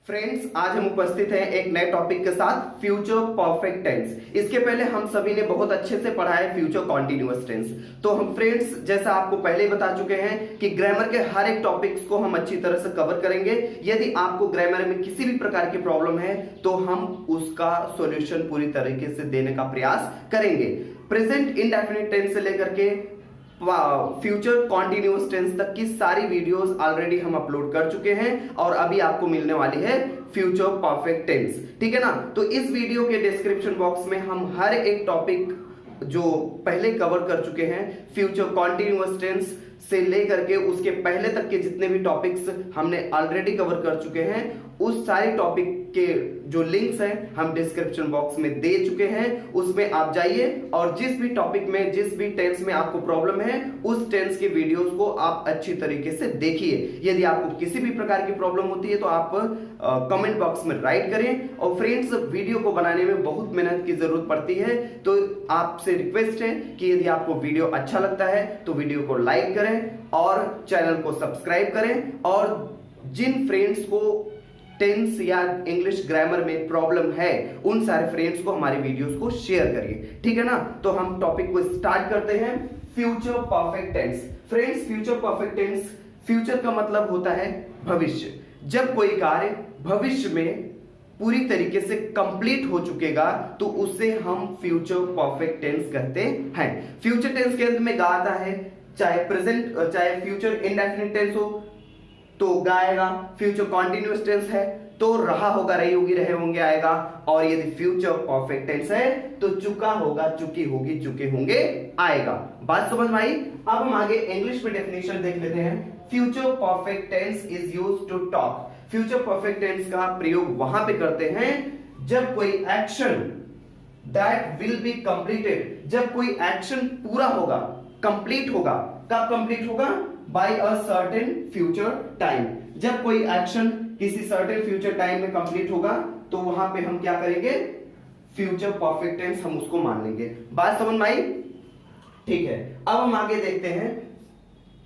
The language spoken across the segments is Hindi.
फ्रेंड्स, आज हम उपस्थित हैं एक नए टॉपिक के साथ, फ्यूचर परफेक्ट टेंस। इसके पहले हम सभी ने बहुत अच्छे से पढ़ा है फ्यूचर कॉन्टिन्यूअस टेंस। तो हम फ्रेंड्स, जैसा आपको पहले ही बता चुके हैं कि ग्रामर के हर एक टॉपिक्स को हम अच्छी तरह से कवर करेंगे। यदि आपको ग्रामर में किसी भी प्रकार की प्रॉब्लम है तो हम उसका सॉल्यूशन पूरी तरीके से देने का प्रयास करेंगे। प्रेजेंट इंडेफिनिट टेंस से लेकर के फ्यूचर कॉन्टिन्यूअस टेंस तक की सारी वीडियोस ऑलरेडी हम अपलोड कर चुके हैं और अभी आपको मिलने वाली है फ्यूचर परफेक्ट टेंस। ठीक है ना। तो इस वीडियो के डिस्क्रिप्शन बॉक्स में हम हर एक टॉपिक जो पहले कवर कर चुके हैं, फ्यूचर कॉन्टिन्यूअस टेंस से लेकर के उसके पहले तक के जितने भी टॉपिक्स हमने ऑलरेडी कवर कर चुके हैं, उस सारे टॉपिक के जो लिंक्स हैं हम डिस्क्रिप्शन बॉक्स में दे चुके हैं। उसमें आप जाइए और जिस भी टॉपिक में, जिस भी टेंस में आपको प्रॉब्लम है, उस टेंस के वीडियोस को आप अच्छी तरीके से देखिए। यदि आपको किसी भी प्रकार की प्रॉब्लम होती है तो आप कमेंट बॉक्स में राइट करें। और फ्रेंड्स, वीडियो को बनाने में बहुत मेहनत की जरूरत पड़ती है, तो आपसे रिक्वेस्ट है कि यदि आपको वीडियो अच्छा लगता है तो वीडियो को लाइक करें और चैनल को सब्सक्राइब करें। और जिन फ्रेंड्स को टेंस या इंग्लिश ग्रामर में प्रॉब्लम है, उन सारे फ्रेंड्स को हमारी वीडियोस को शेयर करिए। ठीक है ना। तो हम टॉपिक को स्टार्ट करते हैं, future perfect tense. Friends, future perfect tense, future का मतलब होता है भविष्य। जब कोई कार्य भविष्य में पूरी तरीके से कंप्लीट हो चुकेगा तो उसे हम फ्यूचर परफेक्ट टेंस कहते हैं। फ्यूचर टेंस के अंत में गा आता है, चाहे प्रेजेंट, चाहे फ्यूचर इंडेफिनिट टेंस हो तो गाएगा, फ्यूचर कॉन्टिन्यूअस टेंस है तो रहा होगा, रही होगी, रहे होंगे आएगा। और यदि फ्यूचर परफेक्ट टेंस है तो चुका होगा, चुकी होगी, चुके होंगे आएगा। बात समझ में आई। अब हम आगे इंग्लिश में डेफिनेशन देख लेते हैं। Future perfect tense is used to talk. Future perfect tense का प्रयोग वहां पे करते हैं जब कोई action that will be completed, जब कोई एक्शन पूरा होगा, कंप्लीट होगा। कब कंप्लीट होगा? By a certain future time. जब कोई एक्शन किसी सर्टेन फ्यूचर टाइम में कंप्लीट होगा तो वहां पे हम क्या करेंगे? फ्यूचर परफेक्ट टेंस हम उसको मान लेंगे। बात समझ में आई? ठीक है। अब हम आगे देखते हैं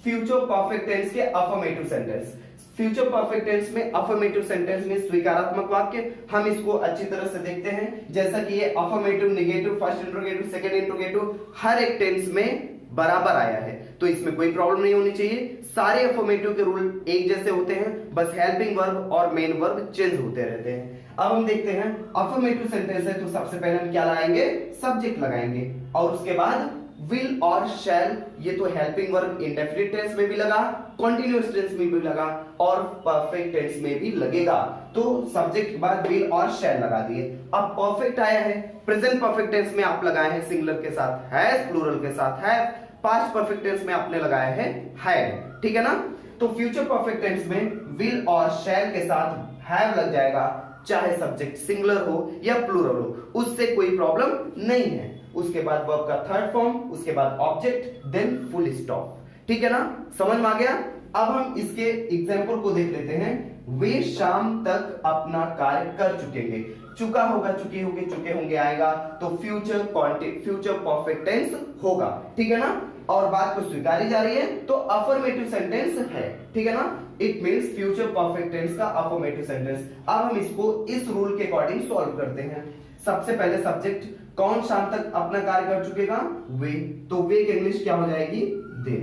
फ्यूचर परफेक्ट टेंस के affirmative sentence. Future perfect tense में अफर्मेटिव सेंटेंस में स्वीकारात्मक वाक्य, हम इसको अच्छी तरह से देखते हैं। जैसा कि ये affirmative, negative, first interrogative, second interrogative हर एक टेंस में बराबर आया है, तो इसमें कोई प्रॉब्लम नहीं होनी चाहिए। सारे अफर्मेटिव के रूल एक जैसे होते हैं, बस हेल्पिंग वर्ब और मेन वर्ब चेंज होते रहते हैं। अब हम देखते हैं अफर्मेटिव सेंटेंस है तो सबसे पहले हम क्या लगाएंगे? सब्जेक्ट लगाएंगे और उसके बाद विल और शैल। ये तो हेल्पिंग वर्ब इंडेफिनिट टेंस में भी लगा, कॉन्टिन्यूअस टेंस में भी लगा और परफेक्ट टेंस में भी लगेगा। तो सब्जेक्ट के बाद विल और शैल लगा दिए। अब परफेक्ट आया है, प्रेजेंट परफेक्ट टेंस में आप लगाए हैं सिंगुलर के साथ हैज, प्लूरल के साथ हैव, पास्ट परफेक्ट टेंस में आपने लगाया है हैड। ठीक है ना। तो फ्यूचर परफेक्ट टेंस में विल और शैल के साथ हैव लग जाएगा, चाहे सब्जेक्ट सिंगुलर हो या प्लूरल हो, उससे कोई प्रॉब्लम नहीं है। उसके बाद वर्ब का थर्ड फॉर्म, उसके बाद ऑब्जेक्ट, देन फुल स्टॉप। ठीक है ना। समझ में आ गया। अब हम इसके एग्जांपल को देख लेते हैं। वे शाम तक अपना कार्य कर चुकेंगे। चुका होगा, चुकी होगी, चुके होंगे आएगा, तो फ्यूचर परफेक्ट टेंस होगा। ठीक है ना। और बात को स्वीकारी जा रही है तो अफर्मेटिव सेंटेंस है। ठीक है ना। It means future perfect tense का अफर्मेटिव सेंटेंस। अब हम इसको इस रूल के अकॉर्डिंग सॉल्व करते हैं। सबसे पहले सब्जेक्ट, कौन शाम तक अपना कार्य कर चुकेगा? वे। तो वे की इंग्लिश क्या हो जाएगी? दे।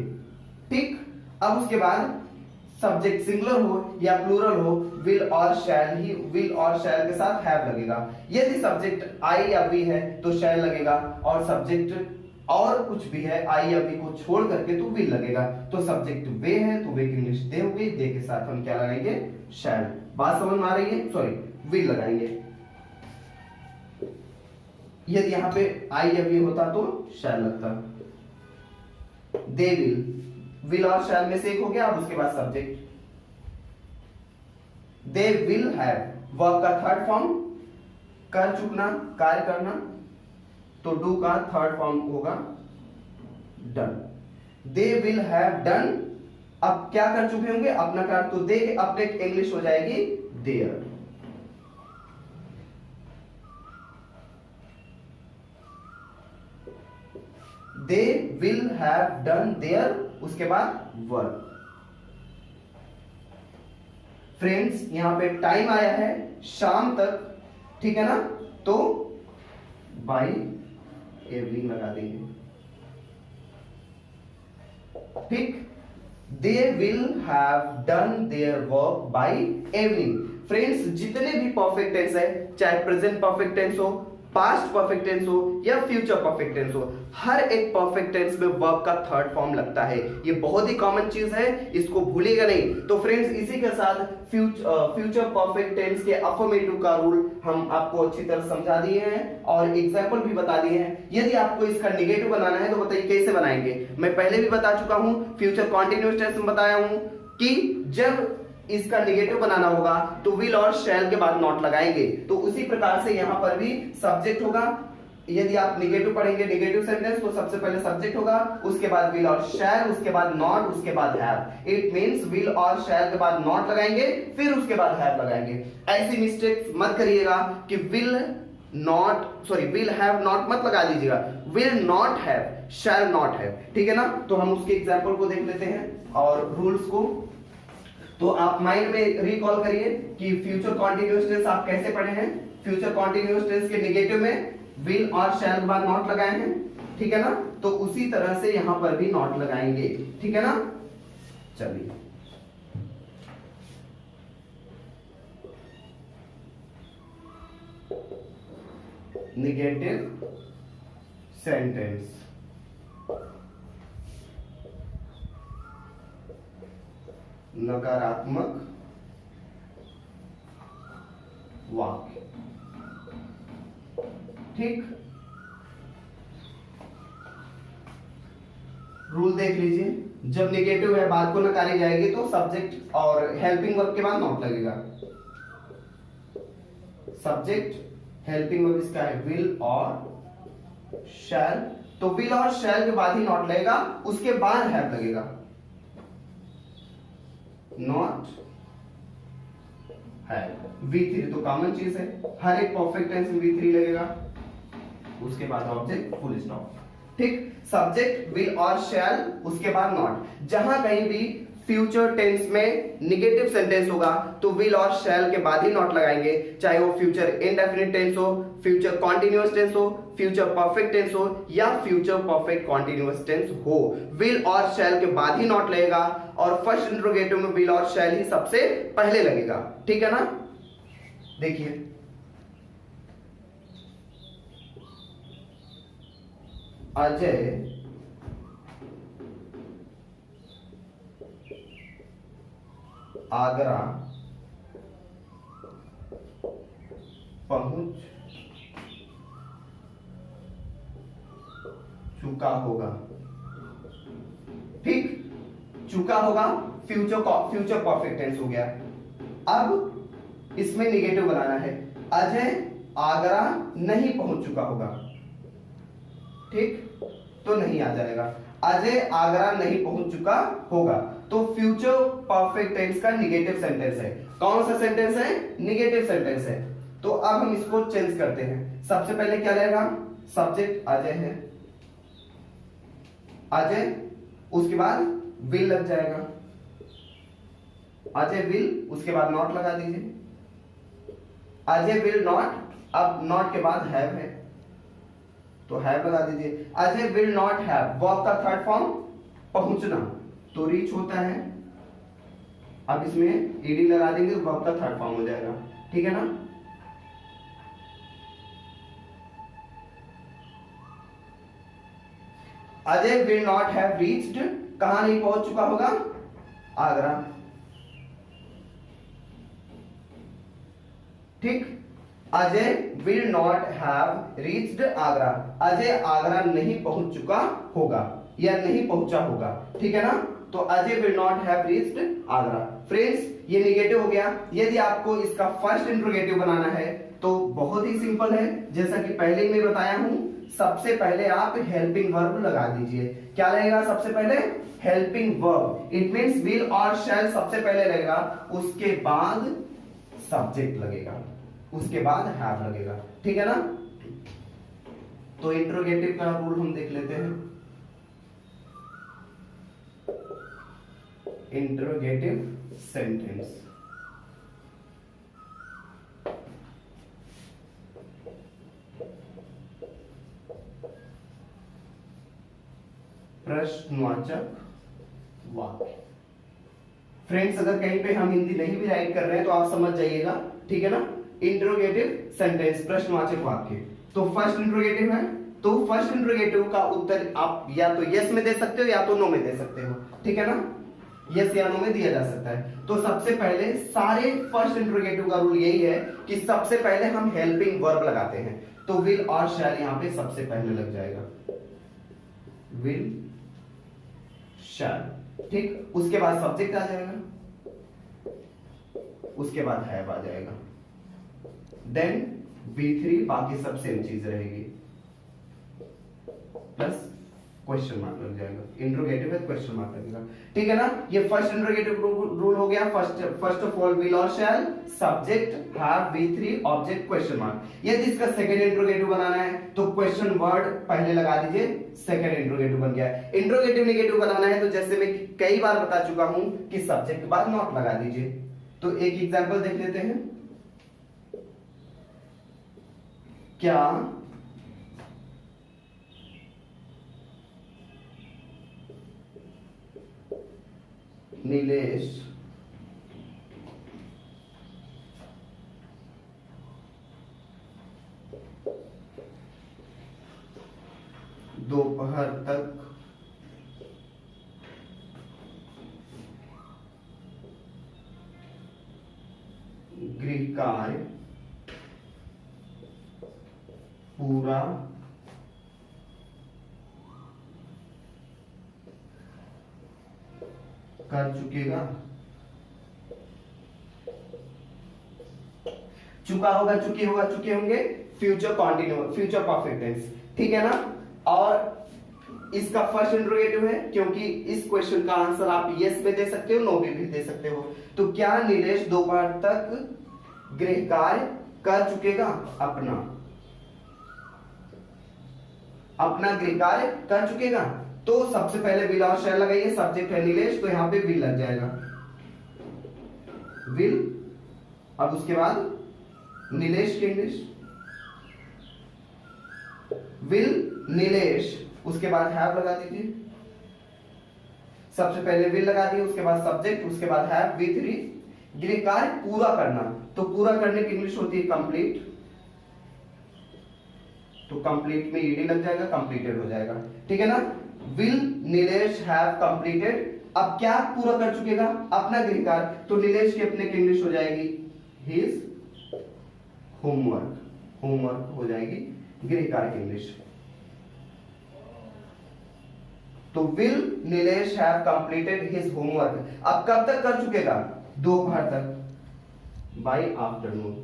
ठीक। अब उसके बाद सब्जेक्ट सिंगुलर हो या प्लूरल हो, विल और शैल के साथ हैव लगेगा। यदि सब्जेक्ट आई या वी है तो शैल लगेगा, और सब्जेक्ट और कुछ भी है आई या वी को छोड़ करके तो विल लगेगा। तो सब्जेक्ट वे है तो वे की इंग्लिश दे होगी, दे के साथ हम क्या लगाएंगे? शैल। बात समझ में आ रही है? सॉरी, विल लगाएंगे। यदि यहां पे आई या वी होता तो शैल लगता। दे विल और शैल में से एक हो गया। अब उसके बाद subject, they will have. Verb का थर्ड फॉर्म, कर चुकना, कार्य करना, तो डू का थर्ड फॉर्म होगा done. They will have done. अब क्या कर चुके होंगे? अपना कार्य। तो दे के अपडेट इंग्लिश हो जाएगी there. They will have done there, उसके बाद वर्ब। फ्रेंड्स यहाँ पे टाइम आया है शाम तक, ठीक है ना, तो बाय इवनिंग लगा देंगे, ठीक। दे will have done their work by evening. Friends जितने भी परफेक्ट टेंस है, चाहे प्रेजेंट परफेक्ट टेंस हो, पास्ट परफेक्ट टेंस हो या फ्यूचर परफेक्ट टेंस हो, हर एक परफेक्ट टेंस में वर्ब का थर्ड फॉर्म लगता है। ये बहुत ही कॉमन चीज है, इसको भूलिएगा नहीं। तो फ्रेंड्स इसी के साथ फ्यूचर परफेक्ट टेंस के अफर्मेटिव का रूल हम आपको अच्छी तरह समझा दिए हैं और एग्जाम्पल भी बता दिए हैं। यदि आपको इसका निगेटिव बनाना है तो बताइए कैसे बनाएंगे। मैं पहले भी बता चुका हूं, फ्यूचर कॉन्टिन्यूअस टेंस में बताया हूं कि जब इसका निगेटिव बनाना होगा तो विल और शैल के बाद नॉट लगाएंगे। तो उसी प्रकार से यहां पर भी सब्जेक्ट होगा। यदि आप निगेटिव पढ़ेंगे, निगेटिव सेंटेंस, तो सबसे पहले सब्जेक्ट होगा, उसके बाद विल और शैल, उसके बाद नॉट, उसके बाद हैव। इट मींस विल और शैल के बाद नॉट लगाएंगे, फिर उसके बाद हैव लगाएंगे। ऐसी मिस्टेक्स मत करिएगा कि विल हैव नॉट मत लगा दीजिएगा, will not have, shall not have, ठीक है ना। तो हम उसके एग्जांपल को देख लेते हैं और रूल्स को। तो आप माइंड में रिकॉल करिए कि फ्यूचर कॉन्टिन्यूअस टेंस आप कैसे पढ़े हैं। फ्यूचर कॉन्टिन्यूअस टेंस के निगेटिव में विल और शैल के बाद नॉट लगाए हैं, ठीक है ना। तो उसी तरह से यहां पर भी नॉट लगाएंगे, ठीक है ना। चलिए निगेटिव सेंटेंस, नकारात्मक वाक्य, ठीक। रूल देख लीजिए, जब निगेटिव है, बात को नकारी जाएगी तो सब्जेक्ट और हेल्पिंग वर्ब के बाद नॉट लगेगा। सब्जेक्ट हेल्पिंग वर्ब इसका है विल और शैल, तो विल और शैल के बाद ही नॉट लगेगा, उसके बाद हैव लगेगा। नॉट हैव, V3 तो कॉमन चीज है, हर एक परफेक्ट टेंस में V3 लगेगा, उसके बाद ऑब्जेक्ट, फुल स्टॉप, ठीक। सब्जेक्ट विल और शैल, उसके बाद नॉट। जहां कहीं भी फ्यूचर टेंस में निगेटिव सेंटेंस होगा तो विल और शैल के बाद ही नॉट लगाएंगे, चाहे वो फ्यूचर इंडेफिनिट टेंस हो, फ्यूचर कॉन्टिन्यूअस टेंस हो, फ्यूचर परफेक्ट टेंस हो या फ्यूचर परफेक्ट कॉन्टिन्यूअस टेंस हो, विल और शैल के बाद ही नॉट लगेगा और फर्स्ट इंट्रोगेटिव में विल और शैल ही सबसे पहले लगेगा, ठीक है ना। देखिए अजय आगरा पहुंच चुका होगा, ठीक। चुका होगा फ्यूचर परफेक्ट टेंस हो गया। अब इसमें निगेटिव बनाना है, अजय आगरा नहीं पहुंच चुका होगा, ठीक, तो नहीं आ जाएगा। अजय आगरा नहीं पहुंच चुका होगा, तो फ्यूचर परफेक्ट टेंस का निगेटिव सेंटेंस है। कौन सा सेंटेंस है? निगेटिव सेंटेंस है। तो अब हम इसको चेंज करते हैं। सबसे पहले क्या रहेगा? सब्जेक्ट अजय है, अजय, उसके बाद विल लग जाएगा, अजय विल, उसके बाद नॉट लगा दीजिए, अजय विल नॉट, अब नॉट के बाद हैव है तो हैव लगा दीजिए। Ajay will not have, verb का थर्ड फॉर्म पहुंचना, तो रीच होता है, अब इसमें ईडी लगा देंगे तो वर्ब का थर्ड फॉर्म हो जाएगा, ठीक है ना। Ajay will not have reached, कहां नहीं पहुंच चुका होगा? आगरा, ठीक। Ajay will not have reached Agra, Ajay Agra नहीं पहुंच चुका होगा या नहीं पहुंचा होगा, ठीक है ना। तो Ajay will not have reached Agra. Friends ये निगेटिव हो गया। यदि आपको इसका फर्स्ट इंट्रोगेटिव बनाना है तो बहुत ही सिंपल है, जैसा कि पहले ही मैं बताया हूं, सबसे पहले आप हेल्पिंग वर्ब लगा दीजिए। क्या लगेगा सबसे पहले? Helping verb. It means will और शैल सबसे पहले लगेगा, उसके बाद सब्जेक्ट लगेगा, उसके बाद हैव लगेगा, ठीक है ना। तो इंट्रोगेटिव का रूल हम देख लेते हैं। इंट्रोगेटिव सेंटेंस, प्रश्नवाचक वाक्य। फ्रेंड्स अगर कहीं पे हम हिंदी नहीं भी राइट कर रहे हैं तो आप समझ जाइएगा, ठीक है ना। इंट्रोगेटिव सेंटेंस, प्रश्नवाचक वाक्य। तो फर्स्ट इंट्रोगेटिव है, तो फर्स्ट इंट्रोगेटिव का उत्तर आप या तो यस में दे सकते हो या तो नो में दे सकते हो, ठीक है ना। यस या नो में दिया जा सकता है। तो सबसे पहले सारे फर्स्ट इंट्रोगेटिव का रूल यही है कि सबसे पहले हम हेल्पिंग वर्ब लगाते हैं। तो विल और शैल यहां पे सबसे पहले लग जाएगा, विल शैल, ठीक। उसके बाद सब्जेक्ट आ जाएगा, उसके बाद हैव आ जाएगा, देन V3, बाकी सब सेम चीज रहेगी, प्लस क्वेश्चन मार्क लग जाएगा। इंट्रोगेटिव है, क्वेश्चन मार्क लगेगा, ठीक है ना। ये फर्स्ट इंट्रोगेटिव रूल हो गया। फर्स्ट ऑफ ऑल विल और shall, subject have, V3, object, question mark. यदि इसका सेकंड इंट्रोगेटिव बनाना है तो क्वेश्चन वर्ड पहले लगा दीजिए, सेकंड इंट्रोगेटिव बन गया। इंट्रोगेटिव नेगेटिव बनाना है तो जैसे मैं कई बार बता चुका हूं कि सब्जेक्ट के बाद नॉट लगा दीजिए। तो एक एग्जांपल देख लेते हैं। क्या नीलेश दोपहर तक गृह कार्य पूरा कर चुकेगा, चुका होगा, चुके होगा, चुके होंगे, future continuous, future perfect tense, ठीक है ना। और इसका फर्स्ट इंट्रोगेटिव है क्योंकि इस क्वेश्चन का आंसर आप यस में दे सकते हो, नो भी दे सकते हो। तो क्या नीलेश दोपहर तक गृह कार्य कर चुकेगा, अपना गृह कार्य कर चुकेगा। तो सबसे पहले विल और शैल लगाइए, सब्जेक्ट है नीलेश तो यहां पे विल लग जाएगा, विल। अब उसके बाद नीलेश की इंग्लिश, विल नीलेश, उसके बाद हैव लगा दीजिए। सबसे पहले विल लगा दिए, उसके बाद सब्जेक्ट, उसके बाद हैव, V3, गृह कार्य पूरा करना। तो पूरा करने की इंग्लिश होती है कंप्लीट, तो कंप्लीट में ईडी लग जाएगा, कंप्लीटेड हो जाएगा, ठीक है ना। विल नीलेश हैव कंप्लीटेड, अब क्या पूरा कर चुकेगा, अपना गृह कार्य। तो नीलेश की अपने की इंग्लिश हो जाएगी हिज होमवर्क, होमवर्क हो जाएगी गृह कार्य की इंग्लिश। तो will Nilesh have completed his homework, अब कब तक कर चुकेगा, दोपहर तक, बाय आफ्टरनून,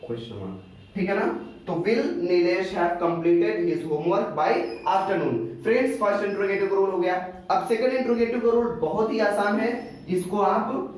क्वेश्चन मार्क, ठीक है ना। तो will Nilesh have completed his homework by afternoon. Friends first interrogative rule हो गया। अब सेकंड इंट्रोगेटिव रूल बहुत ही आसान है, इसको आप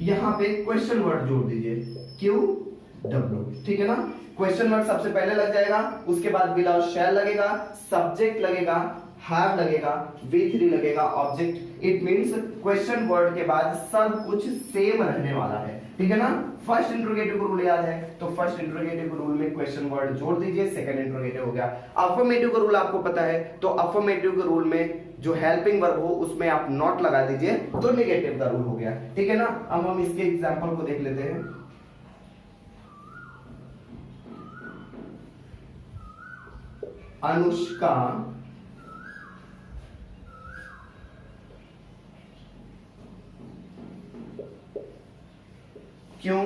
यहां पे क्वेश्चन वर्ड जोड़ दीजिए, QW, ठीक है ना। क्वेश्चन वर्ड सबसे पहले लग जाएगा, उसके बाद विल और शैल लगेगा, सब्जेक्ट लगेगा, हैव लगेगा, V3 लगेगा, object. It means question word के बाद सब कुछ सेम रहने वाला है, ठीक है ना। फर्स्ट इंट्रोगेटिव रूल याद है, तो फर्स्ट इंट्रोगेटिव रूल में क्वेश्चन वर्ड जोड़ दीजिए, सेकंड इंट्रोगेटिव हो गया। अफर्मेटिव का रूल आपको पता है, तो अफर्मेटिव के रूल में जो हेल्पिंग वर्ब हो उसमें आप नॉट लगा दीजिए, तो नेगेटिव का रूल हो गया, ठीक है ना। अब हम इसके एग्जांपल को देख लेते हैं। अनुष्का क्यों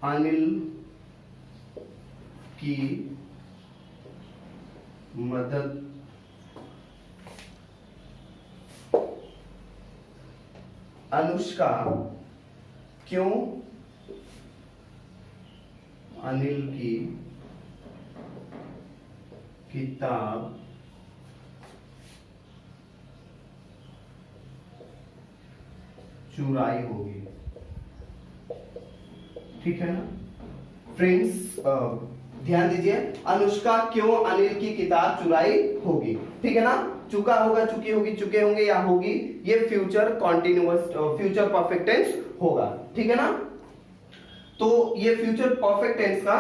अनिल की मदद अनुष्का क्यों अनिल की किताब चुराई होगी, ठीक है ना। फ्रेंड्स ध्यान दीजिए, अनुष्का क्यों अनिल की किताब चुराई होगी, ठीक है ना। चुका होगा, चुकी होगी, चुके होंगे या होगी, ये future continuous future perfect tense होगा। ठीक है ना। तो ये फ्यूचर परफेक्ट टेंस का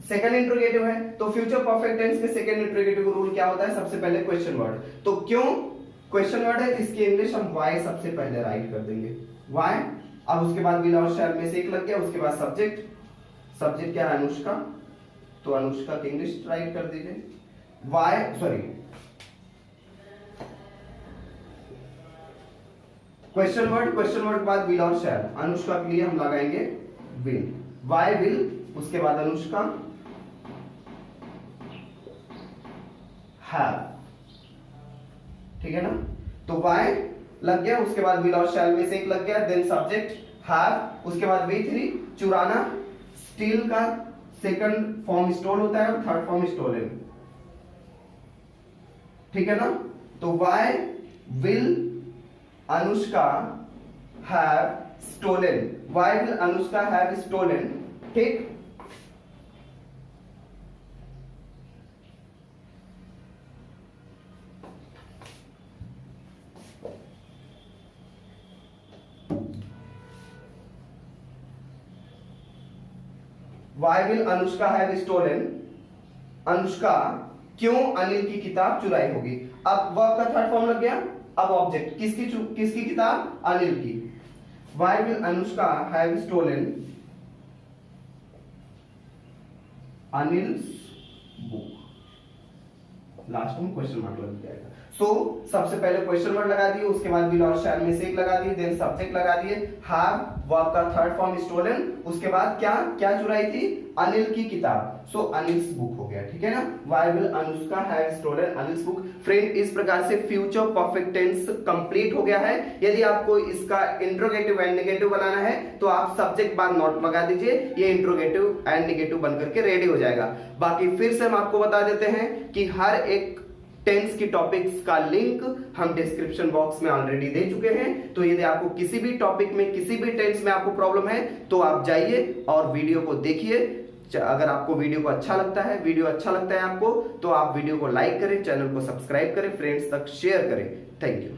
सेकंड इंट्रोगेटिव है। तो फ्यूचर परफेक्ट टेंस के सेकंड इंट्रोगेटिव रूल क्या होता है? सबसे पहले क्वेश्चन वर्ड। तो क्यों क्वेश्चन वर्ड है, इसकी इंग्लिश हम वाई सबसे पहले राइट कर देंगे, वाई। अब उसके बाद विल और शैल में से एक लग गया, उसके बाद सब्जेक्ट, सब्जेक्ट क्या है? अनुष्का, तो अनुष्का की इंग्लिश राइट कर दीजिए, why, sorry question word, question word के बाद विल और शैल। अनुष्का के लिए हम लगाएंगे विल, वाई विल, उसके बाद अनुष्का हैव। ठीक है ना। तो वाई लग गया, उसके बाद विल और शैल में से एक लग गया, देन सब्जेक्ट हैव, उसके बाद V3 चुराना, स्टील का सेकंड फॉर्म स्टोल होता है और थर्ड फॉर्म स्टोलन। ठीक है ना। तो why will Anushka have stolen, why will Anushka have stolen. ठीक। Why will Anushka have stolen? Anushka क्यों अनिल की किताब चुराई होगी? अब वर्ब का थर्ड फॉर्म लग गया। अब ऑब्जेक्ट किसकी किताब? अनिल की। Why will Anushka have stolen Anil's book? Last में क्वेश्चन मार्क लग जाएगा। सो सबसे पहले क्वेश्चन वर्ड लगा दिए, उसके बाद विल और शैल में से एक लगा दिए, देन सब्जेक्ट लगा दिए, हैव वर्ब का थर्ड फॉर्म स्टोलन, उसके बाद क्या क्या चुराई थी? अनिल की किताब। सो अनिल्स बुक हो गया। ठीक है ना। Why will Anushka have stolen Anil's book. Friend, इस प्रकार से फ्यूचर परफेक्ट टेंस कंप्लीट हो गया है। यदि आपको इसका इंट्रोगेटिव एंड नेगेटिव बनाना है तो आप सब्जेक्ट बाद नॉट लगा दीजिए, ये इंट्रोगेटिव एंड नेगेटिव बनकर के रेडी हो जाएगा। बाकी फिर से हम आपको बता देते हैं कि हर एक टेंस की टॉपिक्स का लिंक हम डिस्क्रिप्शन बॉक्स में ऑलरेडी दे चुके हैं। तो यदि आपको किसी भी टॉपिक में, किसी भी टेंस में आपको प्रॉब्लम है तो आप जाइए और वीडियो को देखिए। अगर आपको वीडियो को अच्छा लगता है आपको, तो आप वीडियो को लाइक करें, चैनल को सब्सक्राइब करें, फ्रेंड्स तक शेयर करें। Thank you.